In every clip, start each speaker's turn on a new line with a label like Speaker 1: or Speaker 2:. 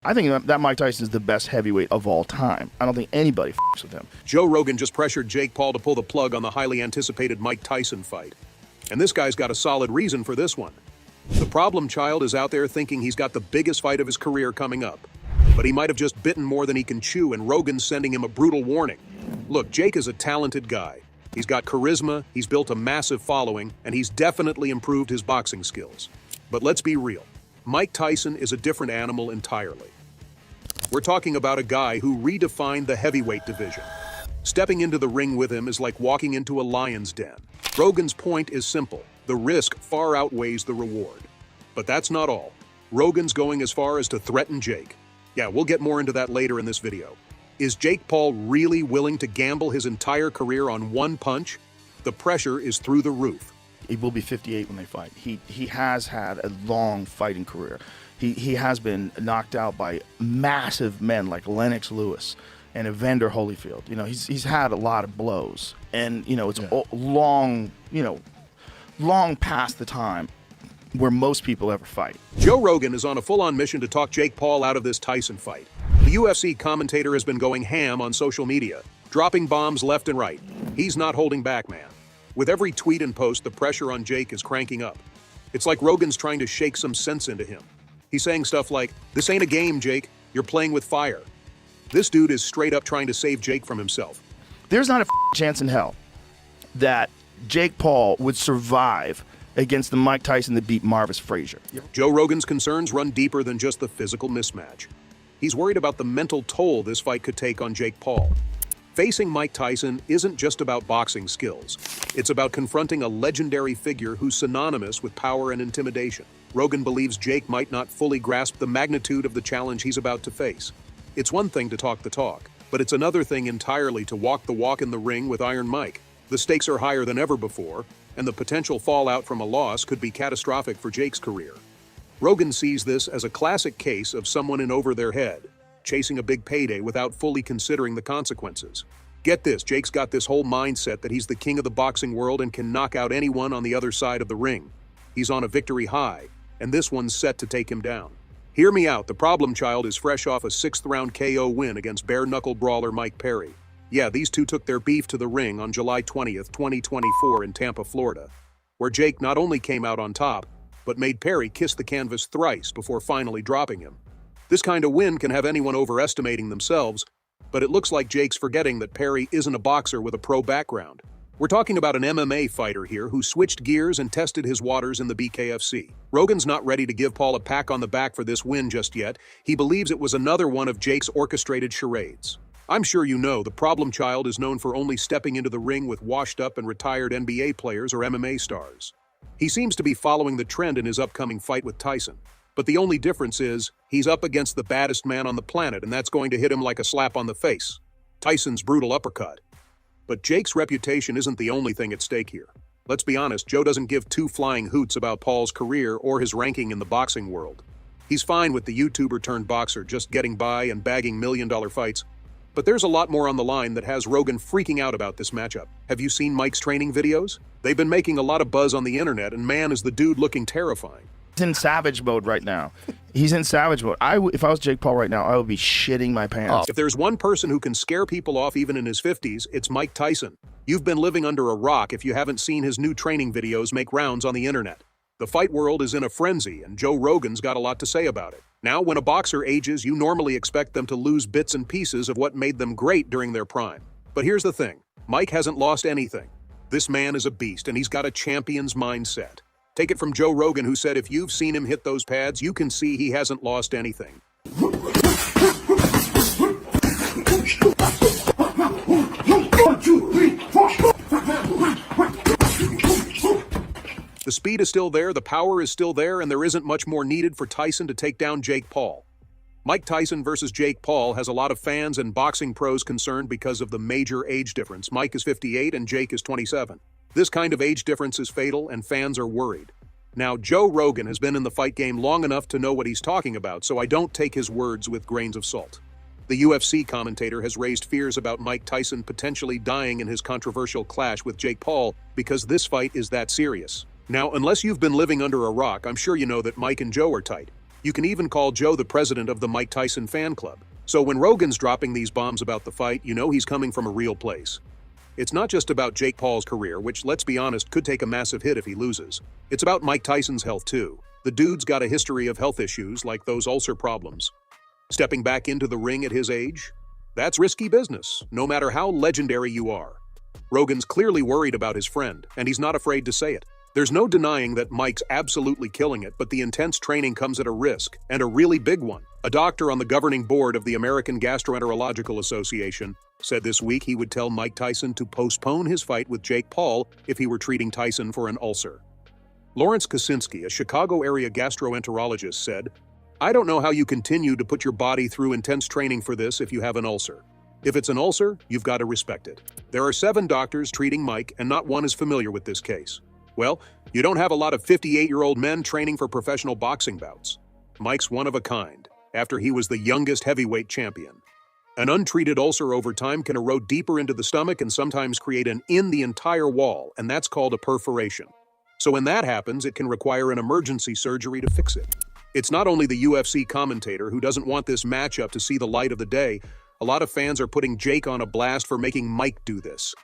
Speaker 1: I think that Mike Tyson is the best heavyweight of all time. I don't think anybody f***s with him.
Speaker 2: Joe Rogan just pressured Jake Paul to pull the plug on the highly anticipated Mike Tyson fight. And this guy's got a solid reason for this one. The problem child is out there thinking he's got the biggest fight of his career coming up. But he might have just bitten more than he can chew, and Rogan's sending him a brutal warning. Look, Jake is a talented guy. He's got charisma, he's built a massive following, and he's definitely improved his boxing skills. But let's be real. Mike Tyson is a different animal entirely. We're talking about a guy who redefined the heavyweight division. Stepping into the ring with him is like walking into a lion's den. Rogan's point is simple. The risk far outweighs the reward. But that's not all. Rogan's going as far as to threaten Jake. Yeah, we'll get more into that later in this video. Is Jake Paul really willing to gamble his entire career on one punch? The pressure is through the roof.
Speaker 1: He will be 58 when they fight. He has had a long fighting career. He has been knocked out by massive men like Lennox Lewis and Evander Holyfield. You know, he's had a lot of blows, and you know it's long past the time where most people ever fight.
Speaker 2: Joe Rogan is on a full-on mission to talk Jake Paul out of this Tyson fight. The UFC commentator has been going ham on social media, dropping bombs left and right. He's not holding back, man. With every tweet and post, the pressure on Jake is cranking up. It's like Rogan's trying to shake some sense into him. He's saying stuff like, "This ain't a game, Jake. You're playing with fire." This dude is straight up trying to save Jake from himself.
Speaker 1: There's not a chance in hell that Jake Paul would survive against the Mike Tyson that beat Marvis Frazier.
Speaker 2: Joe Rogan's concerns run deeper than just the physical mismatch. He's worried about the mental toll this fight could take on Jake Paul. Facing Mike Tyson isn't just about boxing skills. It's about confronting a legendary figure who's synonymous with power and intimidation. Rogan believes Jake might not fully grasp the magnitude of the challenge he's about to face. It's one thing to talk the talk, but it's another thing entirely to walk the walk in the ring with Iron Mike. The stakes are higher than ever before, and the potential fallout from a loss could be catastrophic for Jake's career. Rogan sees this as a classic case of someone in over their head, chasing a big payday without fully considering the consequences. Get this, Jake's got this whole mindset that he's the king of the boxing world and can knock out anyone on the other side of the ring. He's on a victory high, and this one's set to take him down. Hear me out, the problem child is fresh off a 6th-round KO win against bare-knuckle brawler Mike Perry. Yeah, these two took their beef to the ring on July 20th, 2024 in Tampa, Florida, where Jake not only came out on top, but made Perry kiss the canvas thrice before finally dropping him. This kind of win can have anyone overestimating themselves, but it looks like Jake's forgetting that Perry isn't a boxer with a pro background. We're talking about an MMA fighter here who switched gears and tested his waters in the BKFC. Rogan's not ready to give Paul a pat on the back for this win just yet. He believes it was another one of Jake's orchestrated charades. I'm sure you know the problem child is known for only stepping into the ring with washed-up and retired NBA players or MMA stars. He seems to be following the trend in his upcoming fight with Tyson. But the only difference is, he's up against the baddest man on the planet, and that's going to hit him like a slap on the face. Tyson's brutal uppercut. But Jake's reputation isn't the only thing at stake here. Let's be honest, Joe doesn't give two flying hoots about Paul's career or his ranking in the boxing world. He's fine with the YouTuber-turned-boxer just getting by and bagging million-dollar fights. But there's a lot more on the line that has Rogan freaking out about this matchup. Have you seen Mike's training videos? They've been making a lot of buzz on the internet, and man, is the dude looking terrifying.
Speaker 1: He's in savage mode right now. He's in savage mode. If I was Jake Paul right now, I would be shitting my pants.
Speaker 2: If there's one person who can scare people off even in his 50s, it's Mike Tyson. You've been living under a rock if you haven't seen his new training videos make rounds on the internet. The fight world is in a frenzy, and Joe Rogan's got a lot to say about it. Now, when a boxer ages, you normally expect them to lose bits and pieces of what made them great during their prime. But here's the thing. Mike hasn't lost anything. This man is a beast, and he's got a champion's mindset. Take it from Joe Rogan, who said if you've seen him hit those pads, you can see he hasn't lost anything.
Speaker 3: 1, 2, 3, 4.
Speaker 2: The speed is still there, the power is still there, and there isn't much more needed for Tyson to take down Jake Paul. Mike Tyson versus Jake Paul has a lot of fans and boxing pros concerned because of the major age difference. Mike is 58 and Jake is 27. This kind of age difference is fatal, and fans are worried. Now, Joe Rogan has been in the fight game long enough to know what he's talking about, so I don't take his words with grains of salt. The UFC commentator has raised fears about Mike Tyson potentially dying in his controversial clash with Jake Paul because this fight is that serious. Now, unless you've been living under a rock, I'm sure you know that Mike and Joe are tight. You can even call Joe the president of the Mike Tyson fan club. So when Rogan's dropping these bombs about the fight, you know he's coming from a real place. It's not just about Jake Paul's career, which, let's be honest, could take a massive hit if he loses. It's about Mike Tyson's health too. The dude's got a history of health issues like those ulcer problems. Stepping back into the ring at his age? That's risky business, no matter how legendary you are. Rogan's clearly worried about his friend, and he's not afraid to say it. There's no denying that Mike's absolutely killing it, but the intense training comes at a risk, and a really big one. A doctor on the governing board of the American Gastroenterological Association said this week he would tell Mike Tyson to postpone his fight with Jake Paul if he were treating Tyson for an ulcer. Lawrence Kosinski, a Chicago-area gastroenterologist, said, "I don't know how you continue to put your body through intense training for this if you have an ulcer. If it's an ulcer, you've got to respect it. There are 7 doctors treating Mike, and not one is familiar with this case. Well, you don't have a lot of 58-year-old men training for professional boxing bouts. Mike's one of a kind, after he was the youngest heavyweight champion. An untreated ulcer over time can erode deeper into the stomach and sometimes create an in the entire wall, and that's called a perforation. So when that happens, it can require an emergency surgery to fix it." It's not only the UFC commentator who doesn't want this matchup to see the light of the day. A lot of fans are putting Jake on a blast for making Mike do this.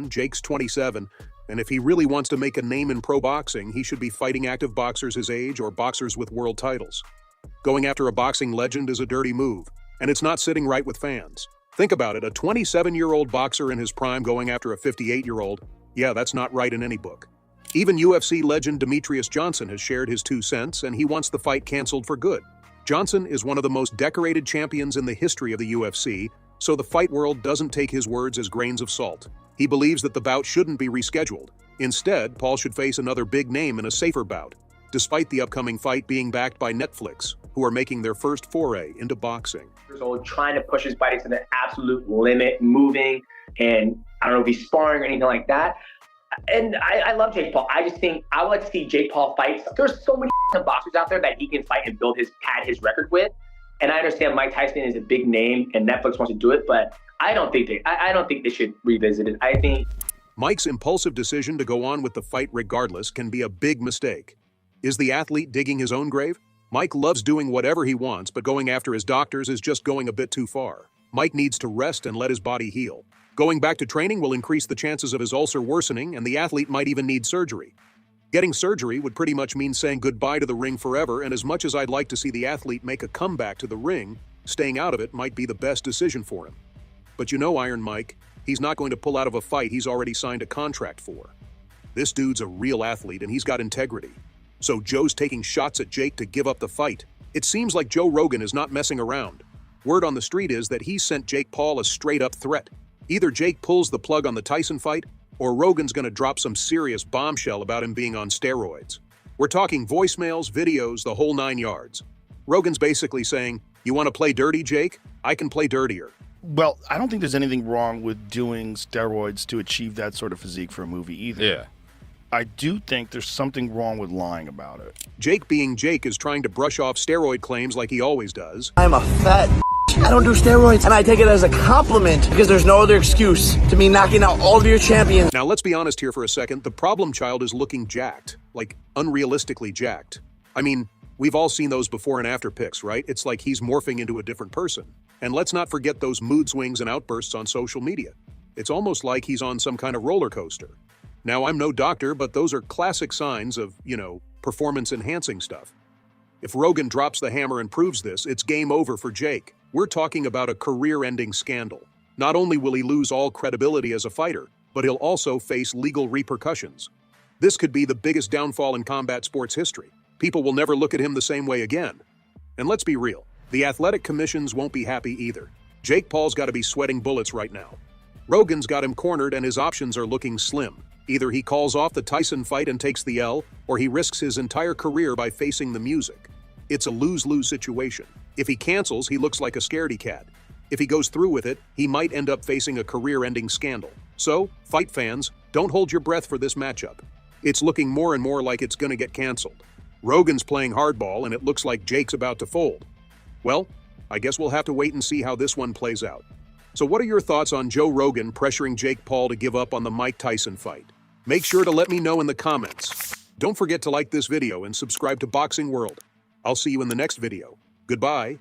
Speaker 2: Jake's 27, and if he really wants to make a name in pro boxing, he should be fighting active boxers his age or boxers with world titles. Going after a boxing legend is a dirty move, and it's not sitting right with fans. Think about it, a 27-year-old boxer in his prime going after a 58-year-old. Yeah, that's not right in any book. Even UFC legend Demetrius Johnson has shared his 2 cents, and he wants the fight canceled for good. Johnson is one of the most decorated champions in the history of the UFC, so the fight world doesn't take his words as grains of salt. He believes that the bout shouldn't be rescheduled. Instead, Paul should face another big name in a safer bout, despite the upcoming fight being backed by Netflix, who are making their first foray into boxing.
Speaker 4: So trying to push his body to the absolute limit, moving, and I don't know if he's sparring or anything like that. And I love Jake Paul. I just think I would like to see Jake Paul fight. There's so many boxers out there that he can fight and pad his record with. And I understand Mike Tyson is a big name and Netflix wants to do it, but I don't think they should revisit it. I think
Speaker 2: Mike's impulsive decision to go on with the fight regardless can be a big mistake. Is the athlete digging his own grave? Mike loves doing whatever he wants, but going after his doctors is just going a bit too far. Mike needs to rest and let his body heal. Going back to training will increase the chances of his ulcer worsening, and the athlete might even need surgery. Getting surgery would pretty much mean saying goodbye to the ring forever, and as much as I'd like to see the athlete make a comeback to the ring, staying out of it might be the best decision for him. But you know Iron Mike, he's not going to pull out of a fight he's already signed a contract for. This dude's a real athlete, and he's got integrity. So Joe's taking shots at Jake to give up the fight. It seems like Joe Rogan is not messing around. Word on the street is that he sent Jake Paul a straight-up threat. Either Jake pulls the plug on the Tyson fight, or Rogan's gonna drop some serious bombshell about him being on steroids. We're talking voicemails, videos, the whole 9 yards. Rogan's basically saying, "You want to play dirty, Jake? I can play dirtier."
Speaker 1: Well, I don't think there's anything wrong with doing steroids to achieve that sort of physique for a movie either.
Speaker 5: Yeah.
Speaker 1: I do think there's something wrong with lying about it.
Speaker 2: Jake being Jake is trying to brush off steroid claims like he always does.
Speaker 6: I'm a fat I don't do steroids, and I take it as a compliment because there's no other excuse to me knocking out all of your champions.
Speaker 2: Now let's be honest here for a second. The problem child is looking jacked, like unrealistically jacked. I mean, we've all seen those before and after pics, right? It's like he's morphing into a different person. And let's not forget those mood swings and outbursts on social media. It's almost like he's on some kind of roller coaster. Now, I'm no doctor, but those are classic signs of, performance-enhancing stuff. If Rogan drops the hammer and proves this, it's game over for Jake. We're talking about a career-ending scandal. Not only will he lose all credibility as a fighter, but he'll also face legal repercussions. This could be the biggest downfall in combat sports history. People will never look at him the same way again. And let's be real, the athletic commissions won't be happy either. Jake Paul's got to be sweating bullets right now. Rogan's got him cornered and his options are looking slim. Either he calls off the Tyson fight and takes the L, or he risks his entire career by facing the music. It's a lose-lose situation. If he cancels, he looks like a scaredy cat. If he goes through with it, he might end up facing a career-ending scandal. So, fight fans, don't hold your breath for this matchup. It's looking more and more like it's gonna get canceled. Rogan's playing hardball, and it looks like Jake's about to fold. Well, I guess we'll have to wait and see how this one plays out. So what are your thoughts on Joe Rogan pressuring Jake Paul to give up on the Mike Tyson fight? Make sure to let me know in the comments. Don't forget to like this video and subscribe to Boxing World. I'll see you in the next video. Goodbye.